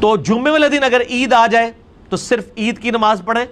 تو جمعے والے دن اگر عید آ جائے تو صرف عید کی نماز پڑھیں،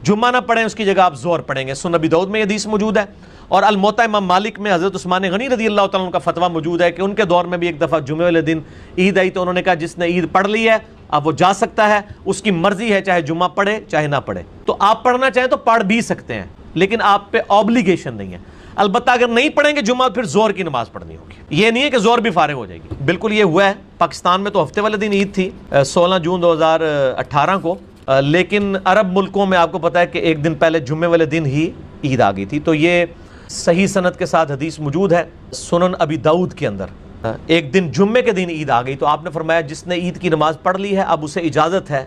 جمعہ نہ پڑھیں، اس کی جگہ آپ ظہر پڑھیں گے۔ سنن ابی داؤد میں یہ حدیث موجود ہے، اور الموطا امام مالک میں حضرت عثمان غنی رضی اللہ تعالیٰ عنہ کا فتویٰ موجود ہے کہ ان کے دور میں بھی ایک دفعہ جمعے والے دن عید آئی تو انہوں نے کہا جس نے عید پڑھ لی ہے اب وہ جا سکتا ہے، اس کی مرضی ہے چاہے جمعہ پڑھے چاہے نہ پڑھے۔ تو آپ پڑھنا چاہیں تو پڑھ بھی سکتے ہیں، لیکن آپ پہ اوبلیگیشن نہیں ہے۔ البتہ اگر نہیں پڑھیں گے جمعہ پھر ظہر کی نماز پڑھنی ہوگی، یہ نہیں ہے کہ ظہر بھی فارغ ہو جائے گی۔ بالکل یہ ہوا ہے، پاکستان میں تو ہفتے والے دن عید تھی 16 جون 2018 کو، لیکن عرب ملکوں میں آپ کو پتا ہے کہ ایک دن پہلے جمعے والے دن ہی عید آ گئی تھی۔ تو یہ صحیح سند کے ساتھ حدیث موجود ہے سنن ابی داؤد کے اندر، ایک دن جمعے کے دن عید آ گئی تو آپ نے فرمایا جس نے عید کی نماز پڑھ لی ہے اب اسے اجازت ہے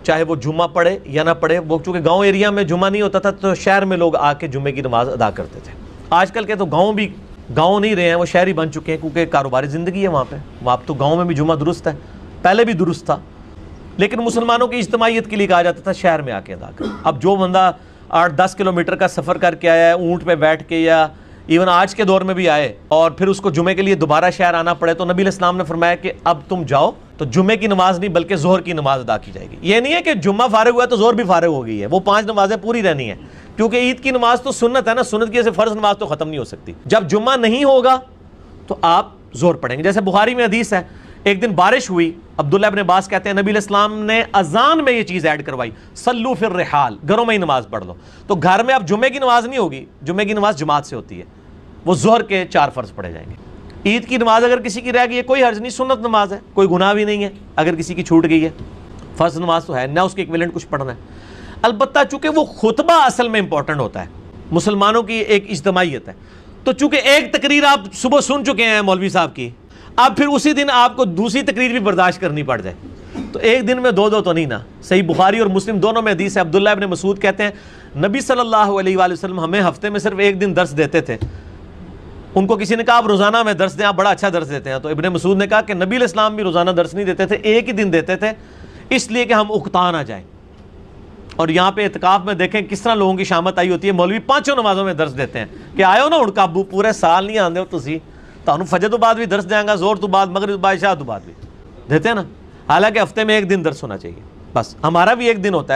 چاہے وہ جمعہ پڑھے یا نہ پڑھے۔ وہ چونکہ گاؤں ایریا میں جمعہ نہیں ہوتا تھا تو شہر میں لوگ آ کے جمعے کی نماز ادا کرتے تھے۔ آج کل کے تو گاؤں بھی گاؤں نہیں رہے ہیں، وہ شہری بن چکے ہیں کیونکہ کاروباری زندگی ہے وہاں پہ، وہاں تو گاؤں میں بھی جمعہ درست ہے، پہلے بھی درست تھا، لیکن مسلمانوں کی اجتماعیت کے لیے کہا جاتا تھا شہر میں آ کے ادا کر۔ اب جو بندہ 8-10 کلومیٹر کا سفر کر کے آیا ہے اونٹ پہ بیٹھ کے، یا ایون آج کے دور میں بھی آئے اور پھر اس کو جمعے کے لیے دوبارہ شہر آنا پڑے، تو نبی علیہ السلام نے فرمایا کہ اب تم جاؤ تو جمعے کی نماز نہیں بلکہ ظہر کی نماز ادا کی جائے گی۔ یہ نہیں ہے کہ جمعہ فارغ ہوا ہے تو ظہر بھی فارغ ہو گئی ہے، وہ 5 نمازیں پوری رہنی ہیں، کیونکہ عید کی نماز تو سنت ہے نا، سنت کی جیسے فرض نماز تو ختم نہیں ہو سکتی۔ جب جمعہ نہیں ہوگا تو آپ ظہر پڑھیں گے۔ جیسے بخاری میں حدیث ہے، ایک دن بارش ہوئی، عبداللہ ابن عباس کہتے ہیں نبی علیہ السلام نے اذان میں یہ چیز ایڈ کروائی، صلو فی الرحال، گھروں میں ہی نماز پڑھ لو۔ تو گھر میں اب جمعے کی نماز نہیں ہوگی، جمعے کی نماز جماعت سے ہوتی ہے، وہ ظہر کے 4 فرض پڑھے جائیں گے۔ عید کی نماز اگر کسی کی رہ گئی ہے کوئی حرج نہیں، سنت نماز ہے، کوئی گناہ بھی نہیں ہے اگر کسی کی چھوٹ گئی ہے، فرض نماز تو ہے نہ اس کے ایکویلنٹ کچھ پڑھنا ہے۔ البتہ چونکہ وہ خطبہ اصل میں امپورٹنٹ ہوتا ہے، مسلمانوں کی ایک اجتماعیت ہے، تو چونکہ ایک تقریر آپ صبح سن چکے ہیں مولوی صاحب کی، اب پھر اسی دن آپ کو دوسری تقریر بھی برداشت کرنی پڑ جائے تو ایک دن میں 2 تو نہیں نا۔ صحیح بخاری اور مسلم دونوں میں حدیث ہے، عبداللہ ابن مسعود کہتے ہیں نبی صلی اللہ علیہ وآلہ وسلم ہمیں ہفتے میں صرف ایک دن درس دیتے تھے۔ ان کو کسی نے کہا آپ روزانہ میں درس دیں، آپ بڑا اچھا درس دیتے ہیں، تو ابن مسعود نے کہا کہ نبی علیہ السلام بھی روزانہ درس نہیں دیتے تھے، ایک ہی دن دیتے تھے، اس لیے کہ ہم اکتا نہ جائیں۔ اور یہاں پہ اعتکاف میں دیکھیں کس طرح لوگوں کی شامت آئی ہوتی ہے، مولوی 5 نمازوں میں درس دیتے ہیں کہ آئے ہو نا ہن قابو، پورے سال نہیں آندے ہو تسی، تانوں فجر تو بعد بھی درس دیں گا، زور تو بعد، مغرب تو بعد، عشاء تو بعد بھی دیتے ہیں نا، حالانکہ ہفتے میں ایک دن درس ہونا چاہیے، بس ہمارا بھی ایک دن ہوتا ہے۔